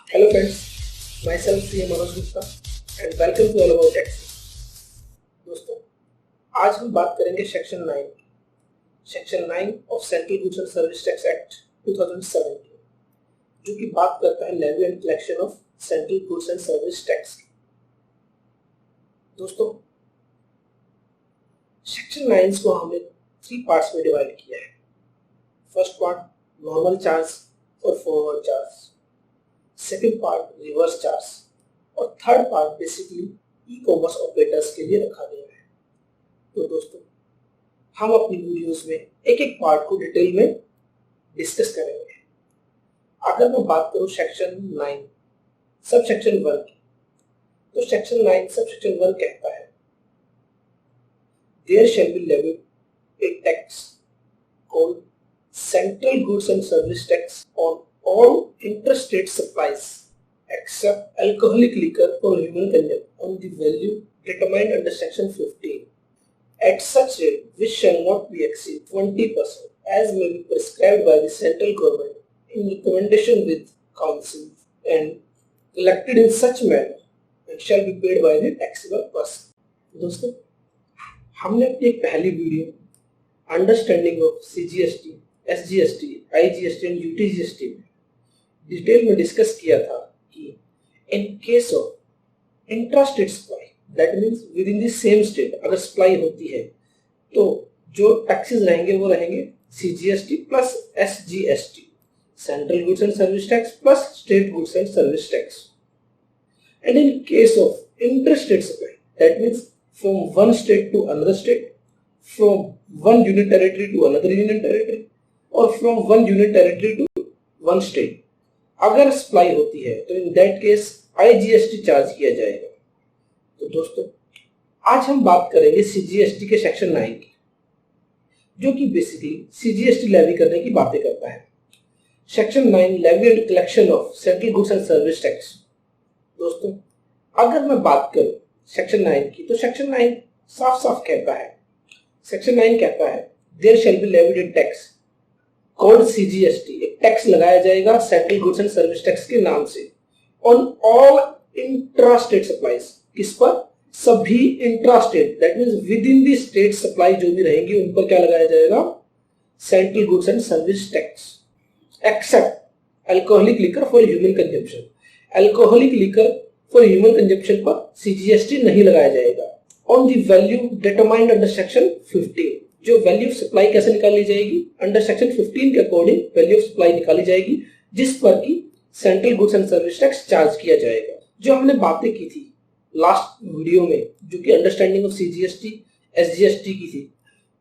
Hello friends, myself CM Manoj Gupta and welcome to All About Taxi। दोस्तों, आज हम बात करेंगे section 9 of central goods and service tax act 2017, जो कि बात करता है levy and collection of central goods and service tax की। दोस्तों, सेक्शन 9 को हमने 3 पार्ट्स में डिवाइड किया है। फर्स्ट पार्ट नॉर्मल चार्ज और forward charge, second part reverse charge और third part basically e commerce operators के लिए रखा गया है। तो दोस्तों, हम अपनी वीडियोस में एक एक पार्ट को डिटेल में डिस्कस करेंगे। अगर मैं बात करूं सेक्शन 9 सब सेक्शन 1 की, तो सेक्शन 9 सब सेक्शन 1 कहता है there shall be levied a tax called central goods and service tax on all interstate supplies except alcoholic liquor for human consumption on the value determined under section 15 at such rate which shall not be exceed 20% as may be prescribed by the central government in recommendation with council and collected in such manner and shall be paid by the taxable person। दोस्तों, हमने अपनी एक पहली video understanding of CGST, SGST, IGST and UTGST में detail में discuss किया था कि in case of intrastate supply, that means within the same state अगर सप्लाई होती है तो जो टैक्सेस रहेंगे वो रहेंगे CGST plus SGST, central goods and service tax plus state goods and service tax. And in case of interstate supply, that means from one state to another state, from one union territory to another union territory और from one union territory to one state, अगर supply होती है तो in that case IGST charge किया जाएगा। तो दोस्तों, आज हम बात करेंगे CGST के सेक्शन 9 की, जो कि बेसिकली CGST लेवी करने की बातें करता है। Section 9 levy and collection of central goods and service tax. दोस्तों, अगर मैं बात करूं सेक्शन 9 की, तो सेक्शन 9 साफ साफ कहता है, सेक्शन 9 कहता है there shall be levied a tax called CGST, एक टैक्स लगाया जाएगा central goods and service tax के नाम से ऑन ऑल इंट्रास्टेट सप्लाईज। किस पर? सभी intrastate, that means within the state supply जो भी रहेंगी उन पर क्या लगाया जाएगा? Central goods and service tax, except alcoholic liquor for human consumption. Alcoholic liquor for human consumption पर CGST नहीं लगाया जाएगा। On the value determined under section 15, जो वैल्यू ऑफ सप्लाई कैसे निकाली जाएगी? अंडर सेक्शन 15 के अकॉर्डिंग वैल्यू ऑफ सप्लाई निकाली जाएगी, जिस पर की central goods and service tax charge किया जाएगा। जो हमने बातें की थी लास्ट वीडियो में, जो कि अंडरस्टैंडिंग ऑफ CGST, SGST की थी,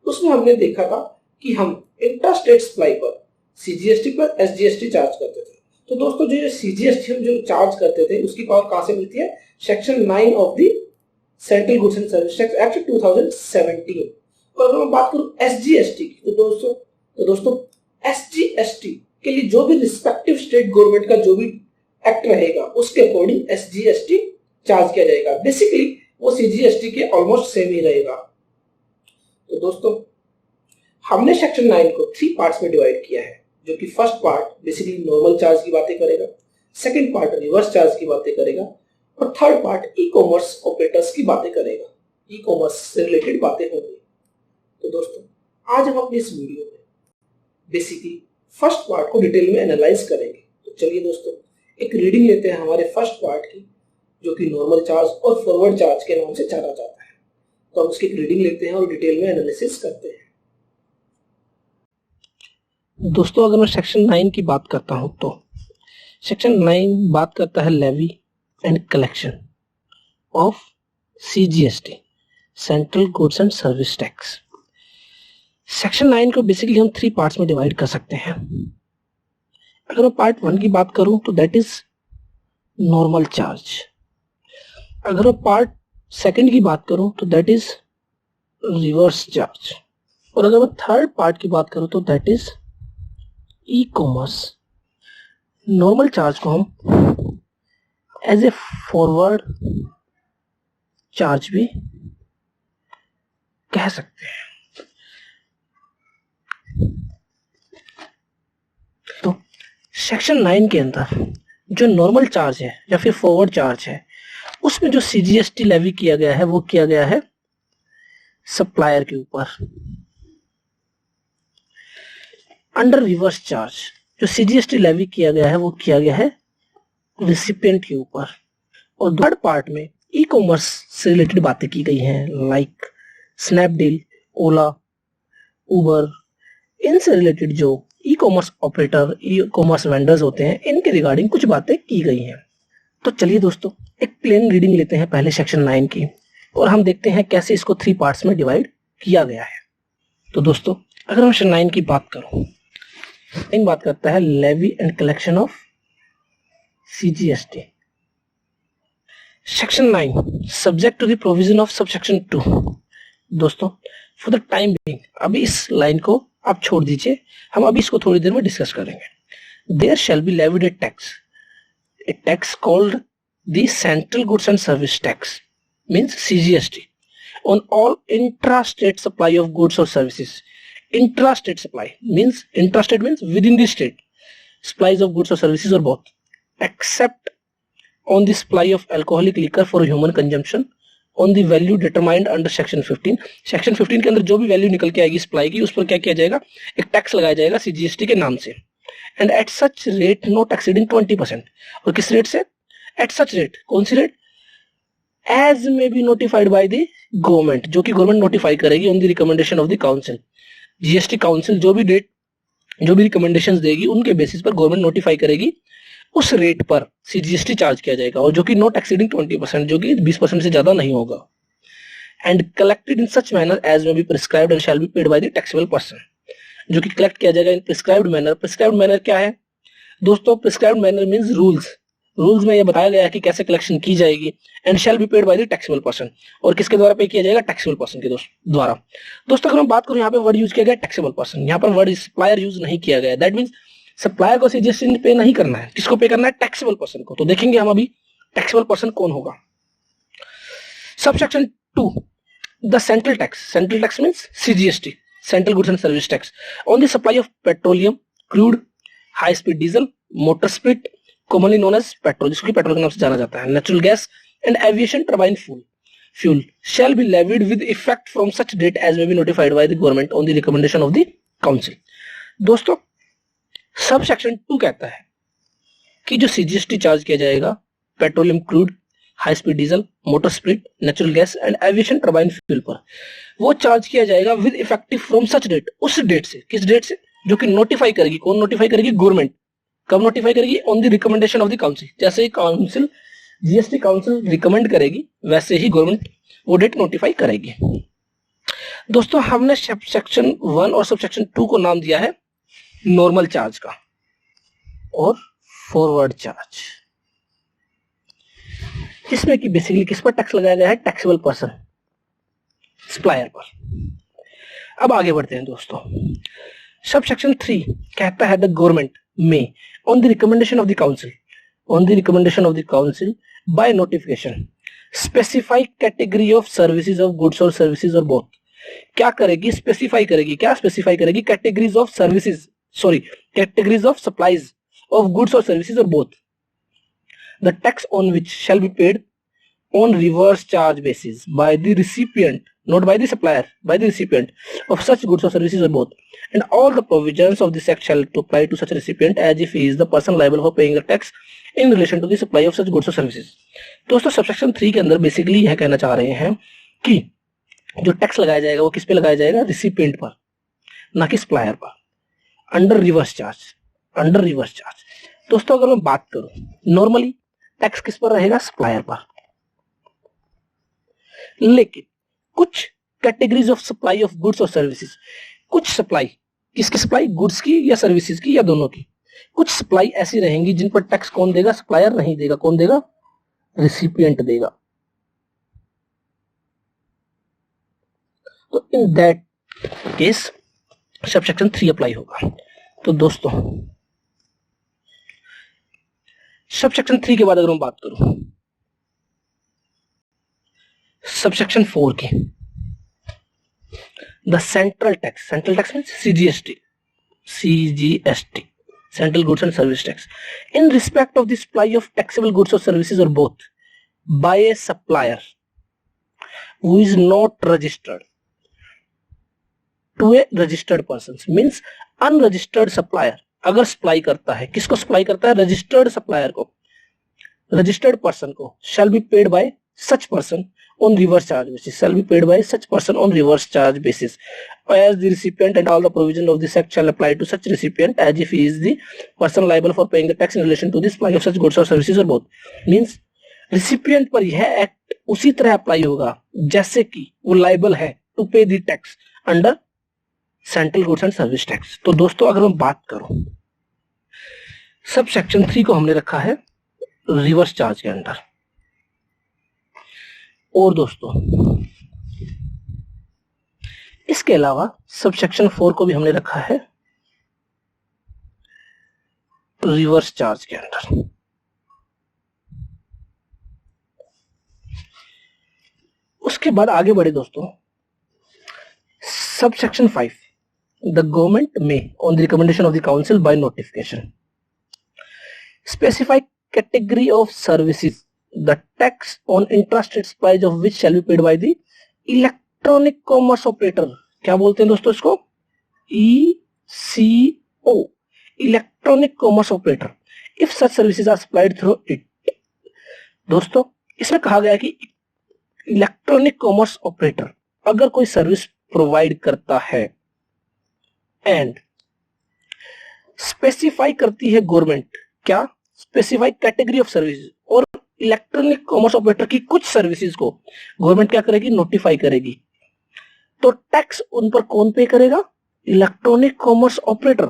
उसमें हमने देखा था कि हम इंट्रास्टेट सप्लाई पर CGST पर SGST चार्ज करते थे। तो दोस्तों, जो CGST हम जो चार्ज करते थे उसकी पावर कहां से मिलती है? Section 9 of the central goods and service tax act 2017। और अगर मैं बात करूं SGST की, तो दोस्तों SGST के लिए जो भी रिस्पेक्टिव स्टेट गवर्नमेंट का जो भी एक्ट रहेगा उसके अकॉर्डिंग SGST चार्ज किया जाएगा। बेसिकली वो CGST के ऑलमोस्ट सेम ही रहेगा। तो दोस्तों, हमने सेक्शन 9 को 3 पार्ट्स में डिवाइड किया है, जो कि first part basically normal charge की बातें करेगा, सेकेंड पार्ट रिवर्स चार्ज की बातें करेगा और थर्ड पार्ट ई कॉमर्स ऑपरेटर्स की बातें करेगा। ई कॉमर्स से रिलेटेड बातें होंगी। तो दोस्तों, आज हम अपनी इस वीडियो में बेसिकली फर्स्ट पार्ट को डिटेल में एनालाइज करेंगे। तो चलिए दोस्तों, एक रीडिंग लेते हैं हमारे फर्स्ट पार्ट की, जो कि नॉर्मल चार्ज और फॉरवर्ड चार्ज के नाम से जाना जाता है। तो हम उसकी एक रीडिंग लेते हैं और डिटेल में एनालिसिस करते हैं। दोस्तों, अगर मैं सेक्शन 9 की बात करता हूं तो सेक्शन 9 बात करता है levy and collection of CGST, central goods and service tax. Section 9 को बेसिकली हम 3 पार्ट्स में डिवाइड कर सकते हैं। अगर मैं पार्ट 1 की बात करूं तो दैट इज नॉर्मल चार्ज। अगर मैं पार्ट 2 की बात करूं तो दैट इज रिवर्स चार्ज। और अगर मैं थर्ड पार्ट की बात करूं तो that is e commerce. Normal charge को हम एज ए फॉरवर्ड चार्ज भी कह सकते हैं। तो सेक्शन 9 के अंदर जो नॉर्मल चार्ज है या फिर फॉरवर्ड चार्ज है, उसमें जो सीजीएसटी लेवी किया गया है वो किया गया है सप्लायर के ऊपर। अंडर रिवर्स चार्ज जो सीजीएसटी लेवी किया गया है वो किया गया है रिसिपिएंट के ऊपर। और थर्ड पार्ट में ई कॉमर्स से रिलेटेड बातें की गई हैं, लाइक स्नैपडील, ओला, उबर, इनसे रिलेटेड जो e commerce operator, e commerce vendors होते हैं, इनके रिगार्डिंग कुछ बातें की गई हैं। तो चलिए दोस्तों एक प्लेन रीडिंग लेते हैं पहले सेक्शन 9 की, और हम देखते हैं कैसे इसको 3 पार्ट्स में डिवाइड किया गया है। तो दोस्तों अगर हम सेक्शन 9 की बात करूं, इन बात करता है levy and collection of CGST. Section 9 subject to the provision of subsection 2। दोस्तों फॉर द टाइम बीइंग अभी इस लाइन को आप छोड़ दीजिए, हम अभी इसको थोड़ी देर में डिस्कस करेंगे। There shall be levied a tax called the central goods and service tax, means CGST, on all intra-state supply of goods or services. Intra-state supply means, intra-state means within the state supplies of goods or services or both, except on the supply of alcoholic liquor for human consumption on the value determined under section 15. section 15 के अंदर जो भी value निकल के आएगी supply की, उस पर क्या किया जाएगा, एक टैक्स लगाया जाएगा सीजीएसटी के नाम से, and at such rate not exceeding 20%। और किस रेट से? एट सच रेट, कौन सी rate? As may be notified by the government, जो कि गवर्नमेंट नोटिफाई करेगी on the recommendation of the council. GST council जो भी रेट, जो भी रिकमेंडेशंस देगी, उनके बेसिस पर गवर्नमेंट नोटिफाई करेगी, उस रेट पर सीजीएसटी चार्ज किया जाएगा, और जो कि नॉट एक्सीडिंग 20%, जो कि 20% से ज्यादा नहीं होगा। And collected in such manner as may be prescribed and shall be paid by the taxable person, जो कि कलेक्ट किया जाएगा in prescribed manner. Prescribed manner क्या है दोस्तों? Prescribed manner means rules, rules में ये बताया गया है कि कैसे कलेक्शन की जाएगी, and shall be paid by the taxable person, और किसके द्वारा पे किया जाएगा? टैक्सेबल पर्सन के द्वारा। दोस्तों अगर हम बात करें, यहाँ पे वर्ड यूज किया गया टैक्सेबल पर्सन, यहाँ पर वर्ड सप्लायर यूज नहीं किया गया। दैट मींस सप्लायर को सीजीएसटी पे नहीं करना है, किसको पे करना है? टैक्सेबल पर्सन को। तो देखेंगे हम अभी टैक्सेबल पर्सन कौन होगा। Subsection 2 the central tax. Central tax means CGST, central goods and service tax, on the supply of petroleum, crude, high speed diesel, motor spirit commonly known as petrol, जिसको petrol के नाम से जाना जाता है, natural gas and aviation turbine fuel shall be levied with effect from such date as may be notified by the government on the recommendation of the council। दोस्तों sub section 2 कहता है कि जो सीजीएसटी चार्ज किया जाएगा petroleum, crude, high speed diesel, motor spirit, natural gas and aviation turbine fuel पर, वो charge किया जाएगा with effective from such date, उस डेट से। किस डेट से? जो कि नोटिफाई करेगी। कौन नोटिफाई करेगी? गवर्नमेंट। कब नोटिफाई करेगी? On the recommendation of the council. जैसे ही काउंसिल, जीएसटी काउंसिल रिकमेंड करेगी, वैसे ही गवर्नमेंट वो डेट नोटिफाई करेगी। दोस्तों हमने सेक्शन 1 और सब सेक्शन 2 को नाम दिया है नॉर्मल चार्ज का और फॉरवर्ड चार्ज, जिसमें कि बेसिकली किस पर टैक्स लगाया गया है? टैक्सेबल पर्सन, सप्लायर पर। अब आगे बढ़ते हैं दोस्तों। सब सेक्शन 3 कहता है द गवर्नमेंट में on the recommendation of the council by notification specify category of services of goods or services or both। क्या करेगी? स्पेसिफाई करेगी। क्या स्पेसिफाई करेगी? Categories of services, sorry categories of supplies of goods और services और both. The tax on which shell be paid on reverse charge basis by the recipient, not by the supplier, by the recipient of such goods or services or both, and all the provisions of this act shall apply to such recipient as if he is the person liable for paying the tax in relation to the supply of such goods or services। दोस्तों subsection 3 के अंदर basically यह कहना चाह रहे हैं कि जो टैक्स लगाया जाएगा वो किस पे लगाया जाएगा? रिसिपिएंट पर, ना कि सप्लायर पर, under reverse charge, under reverse charge. दोस्तों अगर मैं बात करूं, नॉर्मली टैक्स किस पर रहेगा? सप्लायर पर, लेकिन कुछ categories of supply of goods और सर्विसेज, कुछ सप्लाई, किसकी सप्लाई? गुड्स की या सर्विसेज की या दोनों की। कुछ सप्लाई ऐसी रहेंगी जिन पर टैक्स कौन देगा? सप्लायर नहीं देगा। कौन देगा? रिसिपिएंट देगा। तो in that case subsection 3 apply होगा। तो दोस्तों सबसेक्शन 3 के बाद अगर मैं बात करूं सबसेक्शन 4 की, the central tax. Central tax means CGST, CGST, central goods and service tax in respect of the supply of taxable goods or services or both by a supplier who is not registered to a registered person, means unregistered supplier अगर supply करता है, किसको supply करता है? Registered supplier को, registered person को, shall be paid by such person on reverse charge basis, shall be paid by such person on reverse charge basis as the recipient, and all the provision of this act shall apply to such recipient as if he is the person liable for paying the tax in relation to the supply of such goods or services or both. Means recipient पर यह act उसी तरह apply होगा जैसे कि वो liable है to पे the tax under central goods and service tax. तो दोस्तों अगर मैं बात करूं, सब सेक्शन 3 को हमने रखा है रिवर्स चार्ज के अंडर, और दोस्तों इसके अलावा सब सेक्शन 4 को भी हमने रखा है रिवर्स चार्ज के अंडर। उसके बाद आगे बढ़े दोस्तों, सब सेक्शन 5, द गवर्नमेंट में on the recommendation of the council by notification specify category of services the tax on intrastate supplies of which shall be paid by the electronic commerce operator। क्या बोलते हैं दोस्तों इसको? ECO, electronic commerce operator, if such services are supplied through it। दोस्तों इसमें कहा गया है कि इलेक्ट्रॉनिक कॉमर्स ऑपरेटर अगर कोई सर्विस प्रोवाइड करता है एंड स्पेसिफाई करती है गवर्नमेंट, क्या? स्पेसिफाई कैटेगरी ऑफ सर्विस, और इलेक्ट्रॉनिक कॉमर्स ऑपरेटर की कुछ सर्विसेज को गवर्नमेंट क्या करेगी? नोटिफाई करेगी। तो टैक्स उन पर कौन पे करेगा? Electronic commerce operator,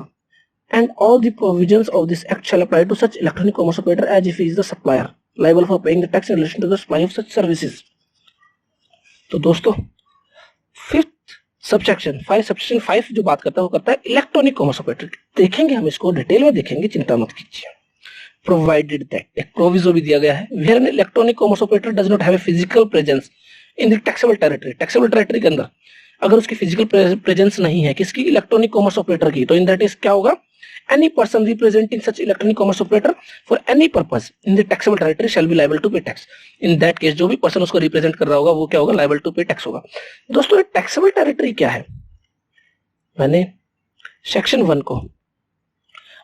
and all the provisions of this act shall apply to such electronic commerce operator as if he is the supplier liable for paying the tax in relation to the supply of such services. तो दोस्तों fifth subsection 5 जो बात करता है वो करता है electronic commerce operator. देखेंगे हम इसको डिटेल में देखेंगे, चिंता मत कीजिए। प्रोवाइडेड दैट, एक प्रोविजो भी दिया गया है, where an electronic commerce operator does not have a physical presence in the taxable territory, taxable territory के अंदर अगर उसकी फिजिकल प्रेजेंस नहीं है किसकी? इलेक्ट्रॉनिक कॉमर्स ऑपरेटर की, तो इन दैट इज क्या होगा? Any person representing such electronic commerce operator for any purpose in the taxable territory shall be liable to pay tax. In that case जो भी person उसको रिप्रेजेंट कर रहा होगा वो क्या होगा? लायबल टू पे टैक्स होगा। दोस्तों टैक्सेबल टेरिटरी क्या है? मैंने सेक्शन 1 को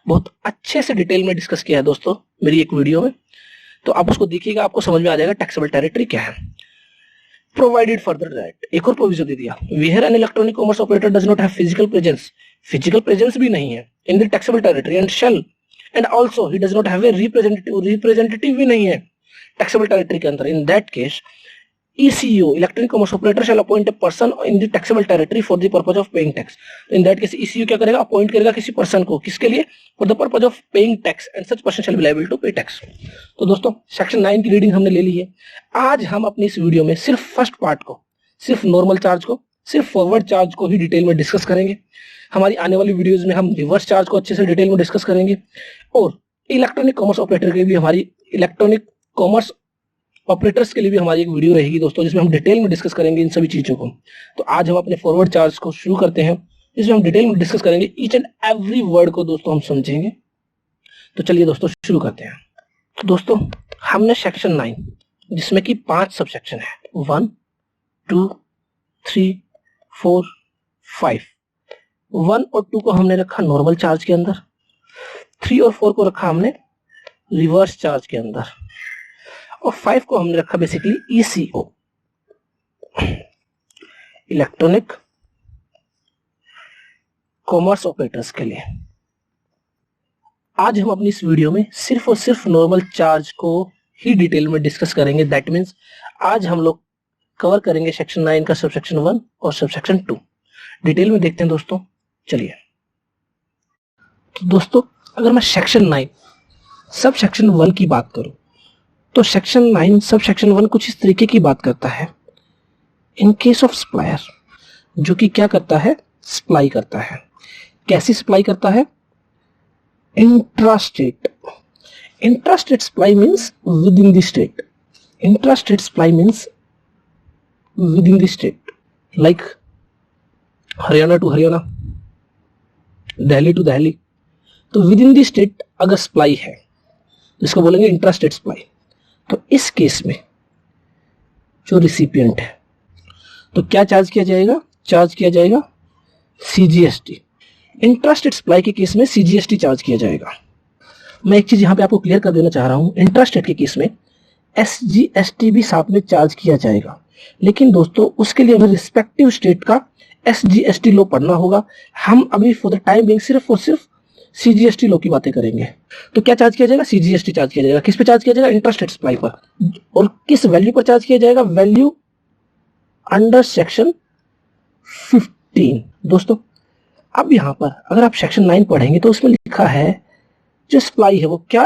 बहुत अच्छे से डिटेल में डिस्कस किया है दोस्तों मेरी एक वीडियो में, तो आप उसको देखिएगा, आपको समझ में आ जाएगा टैक्सेबल टेरिटरी क्या है। प्रोवाइडेड फर्दर दैट, एक और प्रोविजन दे दिया, where an electronic commerce operator does not have physical presence, physical presence भी नहीं है in the taxable territory and shall, and also he does not have a representative भी नहीं है टैक्सेबल टेरिटरी के अंदर। In that case ECO, electronic commerce operator shall appoint a person in the taxable territory for the purpose of paying tax। तो in that case ECO क्या करेगा? Appoint करेगा किसी पर्सन को, किसके लिए? for the purpose of paying tax and such person shall be liable to pay tax। तो दोस्तों सेक्शन 9 की रीडिंग हमने ले ली है। आज हम अपनी इस वीडियो में सिर्फ फर्स्ट पार्ट को, सिर्फ नॉर्मल चार्ज को, सिर्फ फॉरवर्ड चार्ज को ही डिटेल में डिस्कस करेंगे। हमारी आने वाली वीडियोज में हम रिवर्स चार्ज को अच्छे से डिटेल में डिस्कस करेंगे, और इलेक्ट्रॉनिक कॉमर्स ऑपरेटर के भी हमारी इलेक्ट्रॉनिक कॉमर्स ऑपरेटर्स के लिए भी हमारी एक वीडियो रहेगी दोस्तों जिसमें हम डिटेल में डिस्कस करेंगे इन सभी चीजों को। तो आज हम अपने फॉरवर्ड चार्ज को शुरू करते हैं जिसमें हम डिटेल में डिस्कस करेंगे, ईच एंड एवरी वर्ड को दोस्तों हम समझेंगे। तो चलिए दोस्तों शुरू करते हैं। तो दोस्तों हमने सेक्शन 9 जिसमें कि 5 सब सेक्शन है, 1, 2, 3, 4, 5। 1 और 2 को हमने रखा नॉर्मल चार्ज के अंदर, 3 और 4 को रखा हमने रिवर्स चार्ज के अंदर, और 5 को हमने रखा basically ECO, electronic commerce operators के लिए। आज हम अपनी इस वीडियो में सिर्फ और सिर्फ नॉर्मल चार्ज को ही डिटेल में डिस्कस करेंगे। दैट मीन्स आज हम लोग कवर करेंगे सेक्शन 9 का सबसेक्शन 1 और सबसेक्शन 2। डिटेल में देखते हैं दोस्तों, चलिए। तो दोस्तों अगर मैं सेक्शन 9 सब सेक्शन 1 की बात करूं तो सेक्शन 9 सब सेक्शन 1 कुछ इस तरीके की बात करता है। इन केस ऑफ सप्लायर, जो कि क्या करता है? सप्लाई करता है। कैसी सप्लाई करता है? Intrastate. Intrastate supply means within the state. Intrastate supply means within the state, like Haryana to Haryana, Delhi to Delhi. तो विद इन द स्टेट अगर सप्लाई है तो इसको बोलेंगे इंट्रा स्टेट सप्लाई। तो इस केस में जो रिसिपिएंट है तो क्या चार्ज किया जाएगा, चार्ज किया जाएगा CGST। इंट्रा स्टेट सप्लाई के केस में CGST चार्ज किया जाएगा। मैं एक चीज यहां पे आपको क्लियर कर देना चाह रहा हूं, इंट्रा स्टेट के केस में SGST भी साथ में चार्ज किया जाएगा, लेकिन दोस्तों उसके लिए हमें रिस्पेक्टिव स्टेट का SGST लॉ पढ़ना होगा। हम अभी फॉर द टाइम बिंग सिर्फ और सिर्फ CGST लॉ की बातें करेंगे। तो क्या चार्ज किया जाएगा, CGST चार्ज किया जाएगा। किस पे चार्ज किया जाएगा, इंट्रा स्टेट सप्लाई पर। और किस वैल्यू पर चार्ज किया जाएगा, वैल्यू अंडर सेक्शन 15। दोस्तों अब यहां पर अगर आप सेक्शन 9 पढ़ेंगे तो उसमें लिखा है जो सप्लाई है वो क्या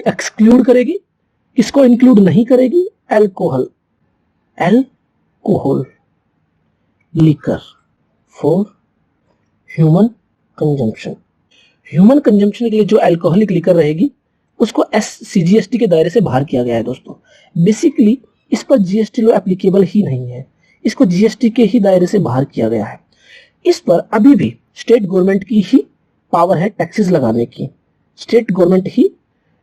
एक्सक्लूड करेगी, किसको इंक्लूड नहीं करेगी, alcohol liquor for human consumption. Human consumption के लिए जो अल्कोहलिक लिकर रहेगी उसको CGST के दायरे से बाहर किया गया है। दोस्तों बेसिकली इस पर GST लॉ एप्लीकेबल ही नहीं है, इसको GST के ही दायरे से बाहर किया गया है। इस पर अभी भी स्टेट गवर्नमेंट की ही पावर है टैक्सेस लगाने की। State government he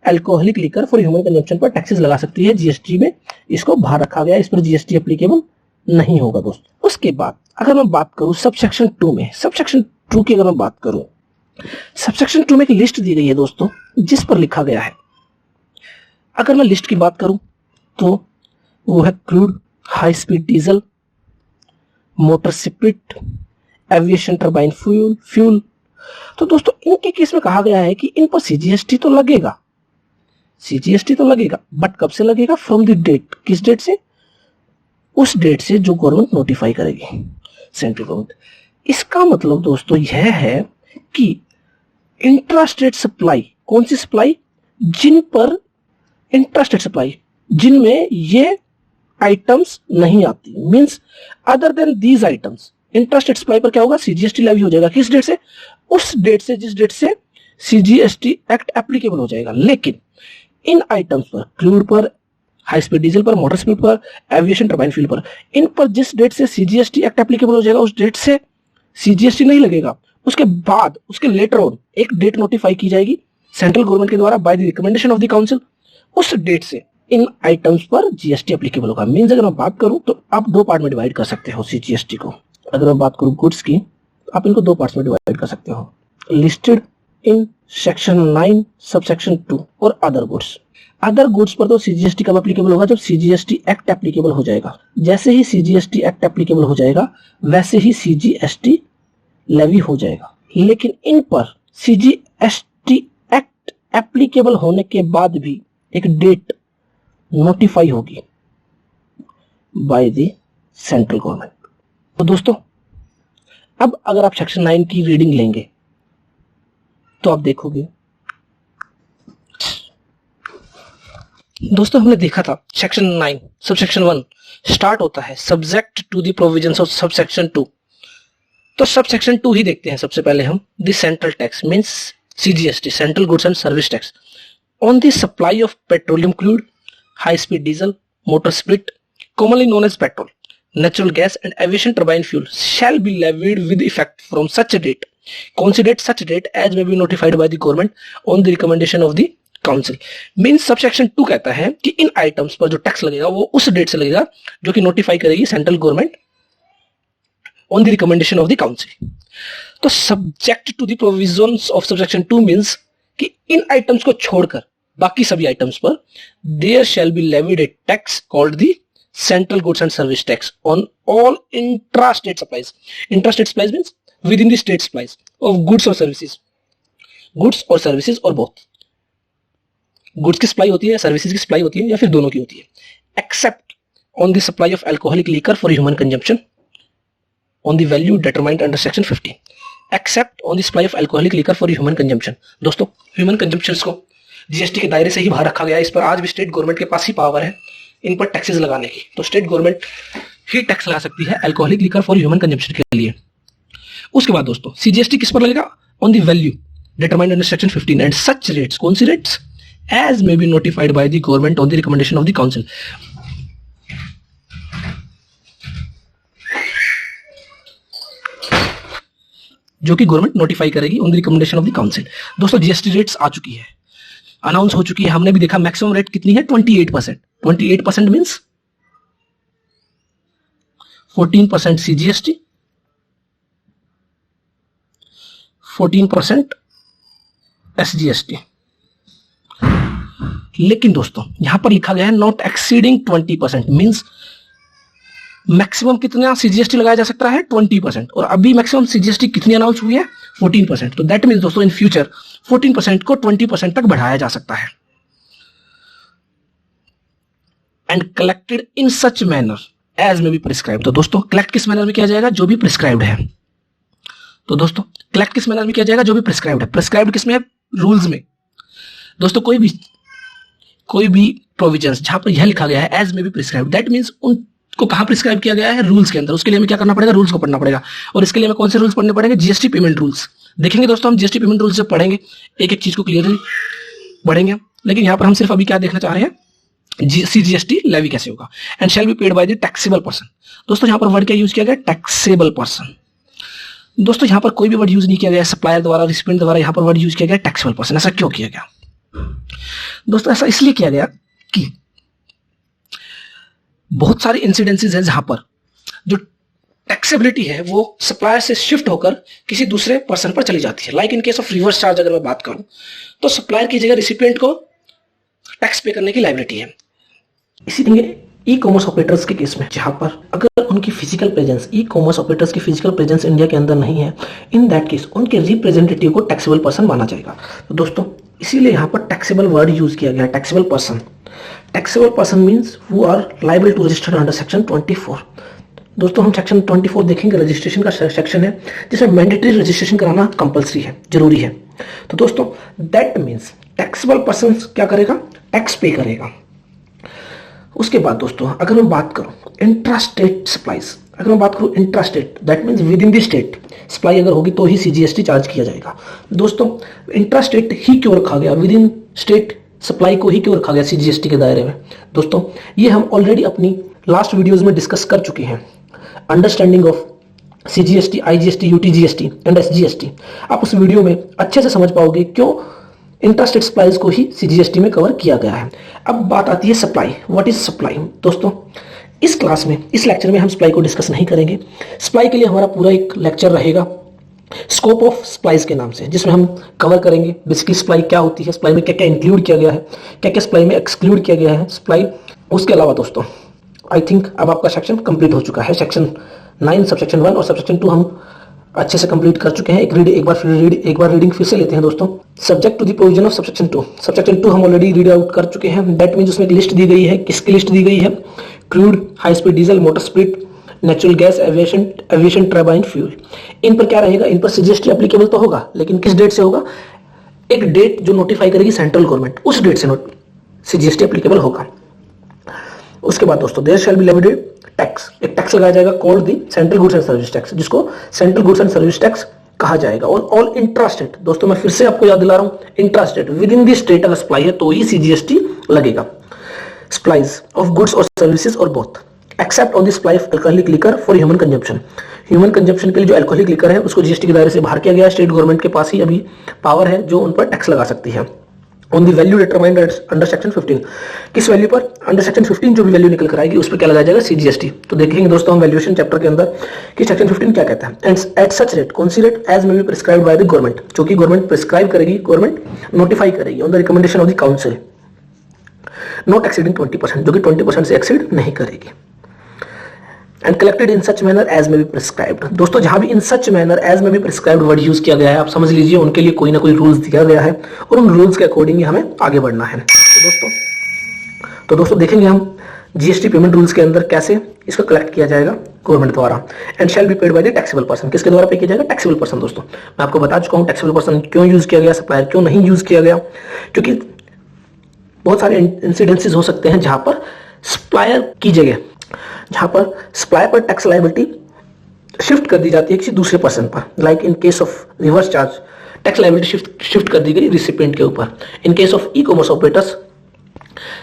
alcoholic liquor for human consumption पर टैक्सेस लगा सकती है। GST में इसको बाहर रखा गया, इस पर GST एप्लीकेबल नहीं होगा। दोस्तों उसके बाद अगर मैं बात करूं सबसेक्शन 2 में, सबसेक्शन 2 की अगर मैं बात करूं, सबसेक्शन 2 में एक लिस्ट दी गई है दोस्तों, जिस पर लिखा गया है, अगर मैं लिस्ट की बात करूं तो वो है crude, high speed diesel, motor spirit, aviation turbine fuel. तो दोस्तों इनके केस में कहा गया है कि इन पर CGST तो लगेगा, CGST तो लगेगा, बट कब से लगेगा, फ्रॉम द डेट। किस डेट से, उस डेट से जो गवर्नमेंट नोटिफाई करेगी, सेंट्रल गवर्नमेंट। इसका मतलब दोस्तों यह है कि इंट्रा स्टेट सप्लाई, कौन सी सप्लाई, जिन पर इंट्रा स्टेट सप्लाई जिनमें ये आइटम्स नहीं आती, means other than these items, intra state supply पर क्या होगा, CGST लेवी हो जाएगा। किस डेट से, उस डेट से जिस डेट से CGST एक्ट एप्लीकेबल हो जाएगा। लेकिन इन आइटम्स पर, क्रूड पर, हाई स्पीड डीजल पर, मोटर स्पीड पर, एविएशन टर्बाइन फ्यूल पर, इन पर जिस डेट से CGST एक्ट एप्लीकेबल हो जाएगा उस डेट से CGST नहीं लगेगा। उसके बाद उसके लेटर ऑन एक डेट नोटिफाई की जाएगी सेंट्रल गवर्नमेंट के द्वारा by the recommendation of the council, उस डेट से इन आइटम्स पर GST एप्लीकेबल होगा। मींस अगर मैं बात करूं तो आप दो पार्ट में डिवाइड कर सकते हो CGST को। अगर मैं बात करूं गुड्स की, आप इनको दो पार्ट्स में डिवाइड कर सकते हो, लिस्टेड इन सेक्शन 9 सबसेक्शन 2 और अदर गुड्स। अदर गुड्स पर तो CGST कब एप्लीकेबल होगा, जब CGST एक्ट एप्लीकेबल हो जाएगा। जैसे ही CGST एक्ट एप्लीकेबल हो जाएगा वैसे ही CGST लेवी हो जाएगा। लेकिन इन पर CGST एक्ट एप्लीकेबल होने के बाद भी एक डेट नोटिफाई होगी बाय द सेंट्रल गवर्नमेंट। तो दोस्तों अब अगर आप सेक्शन 9 की रीडिंग लेंगे तो आप देखोगे, दोस्तों हमने देखा था सेक्शन 9 सबसेक्शन 1 स्टार्ट होता है subject to the provisions of subsection 2। तो सबसेक्शन 2 ही देखते हैं सबसे पहले हम। The central tax means CGST, central goods and service tax on the supply of petroleum crude, high speed diesel, motor spirit commonly known as petrol, natural gas and aviation turbine fuel shall be levied with effect from such a date, कौन सी date, such date as may be notified by the government on the recommendation of the council। Means subsection 2 कहता है कि इन items पर जो tax लगेगा वो उस डेट से लगेगा जो कि नोटिफाई करेगी central government on the recommendation of the council. तो subject to the provisions of subsection 2 means कि इन आइटम्स को छोड़कर बाकी सभी आइटम्स पर there shall be levied a tax called the central goods and service tax on all intra state supplies. Intra state supplies means within the state supplies of goods और services, goods और services और both. Goods की supply होती है, services की supply होती है, या फिर दोनों की होती है। Except on the supply of alcoholic liquor for human consumption on the value determined under section 15, except on the supply of alcoholic liquor for human consumption। दोस्तों ह्यूमन कंजम्पशन को GST के दायरे से ही बाहर रखा गया है। इस पर आज भी स्टेट गवर्नमेंट के पास ही पावर है इन पर टैक्सेस लगाने की। तो स्टेट गवर्नमेंट ही टैक्स लगा सकती है alcoholic liquor for human consumption के लिए। उसके बाद दोस्तों CGST किस पर लगेगा, on the value determined under section 15 and such rates, कौन सी rates, as may be notified by the government on the recommendation of the council. जो कि गवर्नमेंट नोटिफाई करेगी on the recommendation of the council. दोस्तों GST rates आ चुकी है, announce हो चुकी है, हमने भी देखा मैक्सिमम रेट कितनी है 28%। 28% मीन्स 14% सीजीएसटी, 14% एसजीएसटी। लेकिन दोस्तों यहां पर लिखा गया है नॉट एक्सीडिंग 20%, मीन्स मैक्सिमम कितना सीजीएसटी लगाया जा सकता है 20%, और अभी मैक्सिमम सीजीएसटी कितनी अनाउंस हुई है 14%। तो दैट मीन्स दोस्तों इन फ्यूचर 14% को 20% तक बढ़ाया जा सकता है। And collected in such manner as may be prescribe. तो दोस्तों कलेक्ट किस मैनर में किया जाएगा, जो भी प्रिस्क्राइब्ड है। तो दोस्तों कलेक्ट किस मैनर में किया जाएगा, जो भी प्रिस्क्राइब्ड है। प्रिस्क्राइब्ड किसमें है, रूल्स में। दोस्तों कोई भी प्रोविजंस जहां पर यह लिखा गया है as may be prescribed, that means उनको कहां प्रिस्क्राइब किया गया है, रूल्स के अंदर। उसके लिए हमें क्या करना पड़ेगा, रूल्स को पढ़ना पड़ेगा। और इसके लिए हमें कौन से रूल्स पढ़ने पड़ेंगे, जीएसटी पेमेंट रूल्स। देखेंगे दोस्तों हम जीएसटी पेमेंट रूल्स जब पढ़ेंगे एक एक चीज को क्लियरली पढ़ेंगे, लेकिन यहां पर हम सिर्फ अभी क्या देखना चाह रहे हैं, सीजीएसटी लेवी कैसे होगा। And shall be paid by the taxable person. दोस्तों यहां पर वर्ड क्या यूज किया गया, टैक्सेबल पर्सन। दोस्तों यहां पर कोई भी वर्ड यूज नहीं किया गया सप्लायर द्वारा, रिसिपिएंट द्वारा, यहां पर वर्ड यूज किया गया टैक्सेबल पर्सन। ऐसा क्यों किया गया दोस्तों, ऐसा इसलिए किया गया कि बहुत सारे इंसिडेंसेस हैं जहां पर जो टैक्सेबिलिटी है वो सप्लायर से शिफ्ट होकर किसी दूसरे पर्सन पर चली जाती है। Like in case of reverse charge अगर मैं बात करूं तो सप्लायर की जगह रिसिपिएंट को टैक्स पे करने की लायबिलिटी है। इसी तरह ई कॉमर्स ऑपरेटर्स के केस में जहां पर अगर उनकी फिजिकल प्रेजेंस, ई कॉमर्स ऑपरेटर्स की फिजिकल प्रेजेंस इंडिया के अंदर नहीं है, इन दैट केस उनके रिप्रेजेंटेटिव को टैक्सेबल पर्सन माना जाएगा। तो दोस्तों इसीलिए यहां पर टैक्सेबल वर्ड यूज किया गया, taxable person. Taxable person means who are liable to registered under section 24। दोस्तों हम सेक्शन 24 देखेंगे, रजिस्ट्रेशन का सेक्शन है जिसमें मैंडेटरी रजिस्ट्रेशन कराना कंपलसरी है, जरूरी है। तो दोस्तों दैट मीन्स टैक्सेबल पर्सन क्या करेगा, टैक्स पे करेगा। उसके बाद दोस्तों अगर मैं बात करूं इंट्रा स्टेट सप्लाईज, अगर मैं बात करूं intra state that means within the state supply अगर होगी तो ही सीजीएसटी चार्ज किया जाएगा। दोस्तों इंट्रा स्टेट ही क्यों रखा गया, विद इन स्टेट सप्लाई को ही क्यों रखा गया सीजीएसटी के दायरे में। दोस्तों ये हम ऑलरेडी अपनी लास्ट वीडियोस में डिस्कस कर चुके हैं, understanding of CGST, IGST, UTGST and SGST. आप उस वीडियो में अच्छे से समझ पाओगे क्यों इंट्रास्टेट सप्लाईज को ही सीजीएसटी में कवर किया गया है। अब बात आती है सप्लाई, व्हाट इज सप्लाई। दोस्तों इस क्लास में, इस लेक्चर में हम सप्लाई को डिस्कस नहीं करेंगे। सप्लाई के लिए हमारा पूरा एक लेक्चर रहेगा स्कोप ऑफ सप्लाईज के नाम से, जिसमें हम कवर करेंगे बेसिकली सप्लाई क्या होती है, सप्लाई में क्या क्या इंक्लूड किया गया है, क्या क्या सप्लाई में एक्सक्लूड किया गया है सप्लाई। उसके अलावा दोस्तों आई थिंक अब आपका सेक्शन कंप्लीट हो चुका है। सेक्शन 9 सबसेक्शन 1 और सबसेक्शन 2 हम अच्छे से कंप्लीट कर चुके हैं। एक बार रीडिंग फिर से लेते हैं दोस्तों। Subject to the provision of subsection 2, subsection 2 हम ऑलरेडी रीड आउट कर चुके हैं। दैट मीन्स उसमें एक लिस्ट दी गई है, किसकी लिस्ट दी गई है, crude, high speed diesel, motor speed, natural gas, aviation turbine fuel. इन पर क्या रहेगा, इन पर सीजीएसटी एप्लीकेबल तो होगा, लेकिन किस डेट से होगा, एक डेट जो नोटिफाई करेगी सेंट्रल गवर्नमेंट, उस डेट से सीजीएसटी एप्लीकेबल होगा। उसके बाद दोस्तों there shall be levied tax, एक टैक्स लगाया जाएगा called the central goods and service tax, जिसको central goods and service tax कहा जाएगा। और ऑल इंट्रास्टेट, दोस्तों मैं फिर से आपको याद दिला रहा हूं, intrastate with in the state अगर सप्लाई है तो ही सीजीएसटी लगेगा। सप्लाईज ऑफ गुड्स और सर्विसेज और both except on the supply of alcoholic liquor for human consumption. Human consumption के लिए जो अल्कोहलिक लिकर है उसको जीएसटी के दायरे से बाहर किया गया है। स्टेट गवर्नमेंट के पास ही अभी पावर है जो उन पर टैक्स लगा सकती है। On the value determined under section 15, किस वैल्यू पर, अंडर सेक्शन 15 जो भी वैल्यू निकल कर आएगी उस पर क्या लगाया जाएगा, सीजीएसटी। तो देखेंगे दोस्तों हम वैल्यूएशन चैप्टर के अंदर कि सेक्शन 15 क्या कहता है। एंड एट सच रेट, कौन सी rate, as may be prescribed by the government, जो कि गवर्नमेंट प्रिस्क्राइब करेगी, गवर्नमेंट नोटिफाई करेगी on the recommendation of the council, not exceeding 20%, जो कि 20% से एक्सीड नहीं करेगी। And collected in such manner as may be prescribed. दोस्तों जहां भी in such manner as may be prescribed word use किया गया है, आप समझ लीजिए उनके लिए कोई ना कोई रूल्स दिया गया है और उन रूल्स के अकॉर्डिंग ही हमें आगे बढ़ना है। तो दोस्तों देखेंगे हम जीएसटी पेमेंट रूल्स के अंदर कैसे इसको कलेक्ट किया जाएगा गवर्नमेंट द्वारा। And shall be paid by the taxable person, किसके द्वारा पे किया जाएगा, टैक्सेबल पर्सन। दोस्तों मैं आपको बता चुका हूं टैक्सेबल पर्सन क्यों यूज किया गया, सप्लायर क्यों नहीं यूज किया गया, क्योंकि बहुत सारे इंसिडेंसेस हो सकते हैं जहां पर सप्लायर की जगह, जहां पर सप्लायर पर टैक्स लायबिलिटी शिफ्ट कर दी जाती है किसी दूसरे पर्सन पर। Like in case of reverse charge tax liability shift कर दी गई रिसिपिएंट के ऊपर। इन case of E commerce operators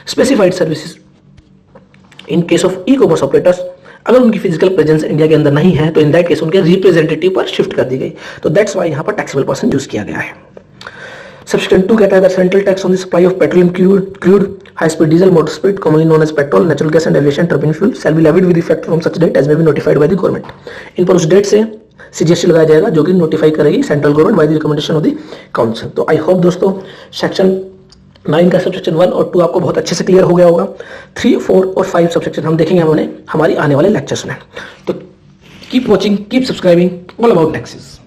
specified services, in case of E commerce operators अगर उनकी फिजिकल प्रेजेंस इंडिया के अंदर नहीं है तो इन दैट केस उनके रिप्रेजेंटेटिव पर शिफ्ट कर दी गई। तो दैट्स वाई यहाँ पर टैक्सेबल पर्सन यूज किया गया है। Subsection 2 कहता है that central tax on the supply of petroleum crude, high-speed diesel, motor speed, commonly known as petrol, natural gas and aviation turbine fuel, shall be levied with effect from such date as may be notified by the government. इन पर उस date से CGST लगाया जाएगा जो कि notify करेगी central government by the recommendation of the council. तो I hope दोस्तों सेक्शन 9 का सबसेक्शन 1 और 2 आपको बहुत अच्छे से क्लियर हो गया होगा। 3, 4 और 5 सबसेक्शन हम देखेंगे हमारे आने वाले लेक्चर्स में। तो keep watching, keep subscribing, all about taxes.